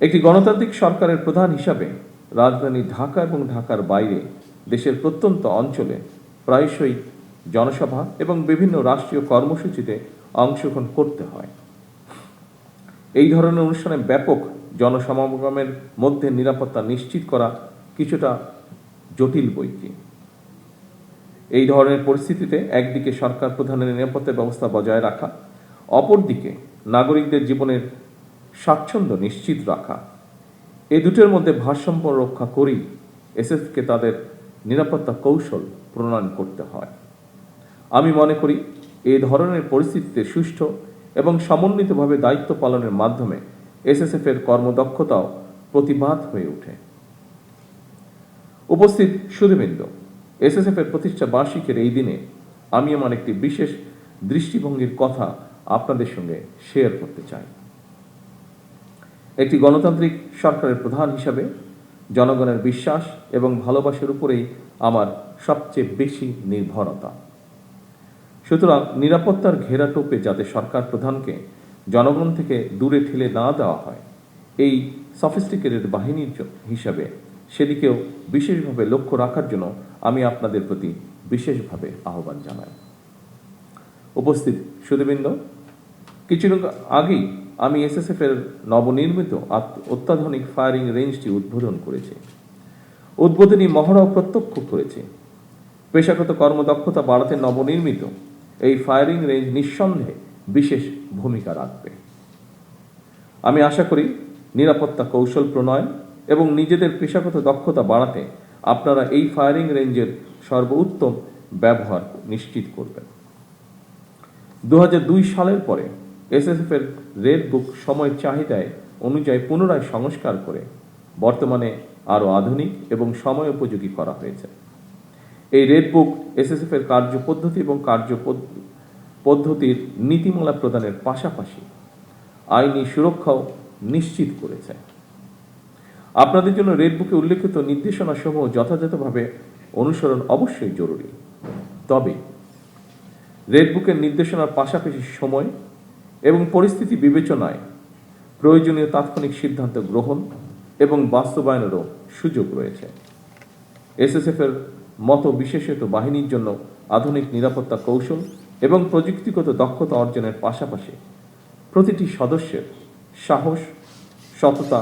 একটি গণতান্ত্রিক সরকারের প্রধান হিসাবে রাজধানী ঢাকা এবং ঢাকার বাইরে দেশের প্রত্যন্ত অঞ্চলে প্রায়শই জনসভা এবং বিভিন্ন রাষ্ট্রীয় কর্মসূচিতে অংশগ্রহণ করতে হয়। এই ধরনের অনুষ্ঠানে ব্যাপক জনসমাগমের মধ্যে নিরাপত্তা নিশ্চিত করা কিছুটা জটিল বৈকি। এই ধরনের পরিস্থিতিতে একদিকে সরকার প্রধানের নিরাপত্তা ব্যবস্থা বজায় রাখা, অপরদিকে নাগরিকদের জীবনের স্বাচ্ছন্দ্য নিশ্চিত রাখা, এই দুটোর মধ্যে ভারসাম্য রক্ষা করেই এসএসএফকে তাদের নিরাপত্তা কৌশল প্রণয়ন করতে হয়। আমি মনে করি এই ধরনের পরিস্থিতিতে সুষ্ঠু এবং সমন্বিতভাবে দায়িত্ব পালনের মাধ্যমে এসএসএফের কর্মদক্ষতাও প্রতিবাদ হয়ে ওঠে। উপস্থিত সুধীবৃন্দ, এসএসএফের প্রতিষ্ঠা বার্ষিকীর এই দিনে আমি আমার একটি বিশেষ দৃষ্টিভঙ্গির কথা আপনাদের সঙ্গে শেয়ার করতে চাই। একটি গণতান্ত্রিক সরকারের প্রধান হিসাবে জনগণের বিশ্বাস এবং ভালোবাসার উপরেই আমার সবচেয়ে বেশি নির্ভরতা। সুতরাং নিরাপত্তার ঘেরাটোপে যাতে সরকার প্রধানকে জনগণ থেকে দূরে ঠেলে না দেওয়া হয়, এই সফিস্টিকেটেড বাহিনীর হিসাবে সেদিকেও বিশেষভাবে লক্ষ্য রাখার জন্য আমি আপনাদের প্রতি বিশেষভাবে আহ্বান জানাই। উপস্থিত সুধীবৃন্দ, কিছুদিন আগেই আমি এসএসএফ এর নবনির্মিত অত্যাধুনিক ফায়ারিং রেঞ্জটি উদ্বোধন করেছি। উদ্বোধনী মহড়াও প্রত্যক্ষ করেছি। পেশাগত কর্মদক্ষতা বাড়াতে নবনির্মিত এই ফায়ারিং রেঞ্জ নিঃসন্দেহে বিশেষ ভূমিকা রাখবে। আমি আশা করি নিরাপত্তা কৌশল প্রণয়ন এবং নিজেদের পেশাগত দক্ষতা বাড়াতে আপনারা এই ফায়ারিং রেঞ্জের সর্বোত্তম ব্যবহার নিশ্চিত করবেন। 2002 সালের পরে এসএসএফ এর রেড বুক সময়ের চাহিদায় অনুযায়ী পুনরায় সংস্কার করে বর্তমানে আরো আধুনিক এবং সময় উপযোগী করা হয়েছে। এই রেড বুক এসএসএফ এর কার্যপদ্ধতি এবং কার্যপদ্ধতির নীতিমালা প্রদানের পাশাপাশি আইনি সুরক্ষাও নিশ্চিত করেছে। আপনাদের জন্য রেড বুকে উল্লেখিত নির্দেশনা সমূহ যথাযথভাবে অনুসরণ অবশ্যই জরুরি। তবে রেড বুকের নির্দেশনার পাশাপাশি সময় এবং পরিস্থিতি বিবেচনায় প্রয়োজনীয় তাৎক্ষণিক সিদ্ধান্ত গ্রহণ এবং বাস্তবায়নেরও সুযোগ রয়েছে। এসএসএফ এর মতো বিশেষায়িত বাহিনীর জন্য আধুনিক নিরাপত্তা কৌশল এবং প্রযুক্তিগত দক্ষতা অর্জনের পাশাপাশি প্রতিটি সদস্যের সাহস, সততা,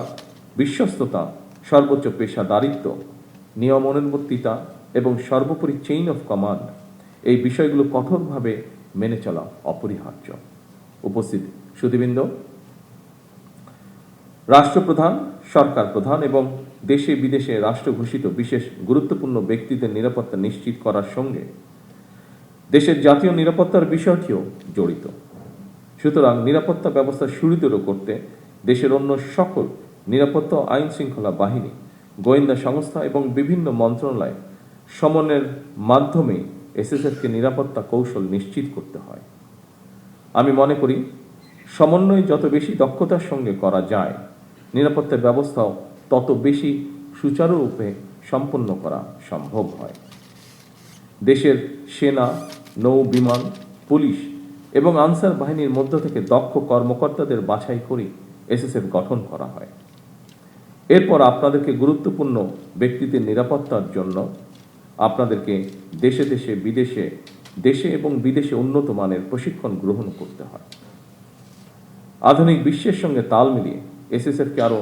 বিশ্বস্ততা, সর্বোচ্চ পেশাদারিত্ব, নিয়মানুবর্তিতা এবং সর্বোপরি চেইন অফ কমান্ড, এই বিষয়গুলো কঠোরভাবে মেনে চলা অপরিহার্য। উপস্থিত সুধীবৃন্দ, রাষ্ট্রপ্রধান, সরকার প্রধান এবং দেশে বিদেশে রাষ্ট্র ঘোষিত বিশেষ গুরুত্বপূর্ণ ব্যক্তিদের নিরাপত্তা নিশ্চিত করার সঙ্গে দেশের জাতীয় নিরাপত্তার বিষয়টিও জড়িত। সুতরাং নিরাপত্তা ব্যবস্থা সুদৃঢ় করতে দেশের অন্য সকল নিরাপত্তা আইন শৃঙ্খলা বাহিনী, গোয়েন্দা সংস্থা এবং বিভিন্ন মন্ত্রণালয় সমন্বয়ের মাধ্যমে এসএসএফকে নিরাপত্তা কৌশল নিশ্চিত করতে হয়। আমি মনে করি সমন্বয় যত বেশি দক্ষতার সঙ্গে করা যায়, নিরাপত্তা ব্যবস্থাও তত বেশি সুচারুরূপে সম্পন্ন করা সম্ভব হয়। দেশের সেনা, নৌ বিমান, পুলিশ এবং আনসার বাহিনীর মধ্য থেকে দক্ষ কর্মকর্তাদের বাছাই করে এসএসএফ গঠন করা হয়। এরপর আপনাদেরকে গুরুত্বপূর্ণ ব্যক্তিদের নিরাপত্তার জন্য আপনাদেরকে দেশে এবং বিদেশে উন্নত মানের প্রশিক্ষণ গ্রহণ করতে হয়। আধুনিক বিশ্বের সঙ্গে তাল মিলিয়ে এসএসএফকে আরো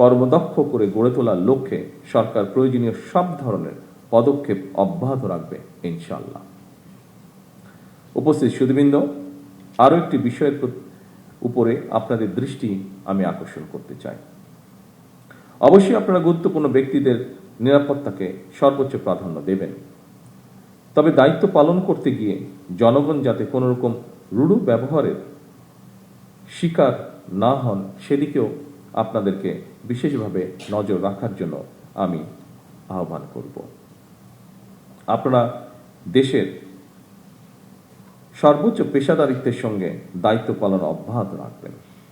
কর্মদক্ষ করে গড়ে তোলার লক্ষ্যে সরকার প্রয়োজনীয় সব ধরনের পদক্ষেপ অব্যাহত রাখবে ইনশাআল্লাহ। উপস্থিত সুধীবৃন্দ, আরো একটি বিষয়ের উপরে আপনাদের দৃষ্টি আমি আকর্ষণ করতে চাই। অবশ্যই আপনারা গুরুত্বপূর্ণ ব্যক্তিদের নিরাপত্তাকে সর্বোচ্চ প্রাধান্য দেবেন। তবে দায়িত্ব পালন করতে গিয়ে জনগণ যাতে কোনো রকম রূঢ় ব্যবহারের শিকার না হন, সেদিকেও আপনাদেরকে বিশেষভাবে নজর রাখার জন্য আমি আহ্বান করব। আপনারা দেশের সর্বোচ্চ পেশাদারিত্বের সঙ্গে দায়িত্ব পালন অব্যাহত রাখবেন।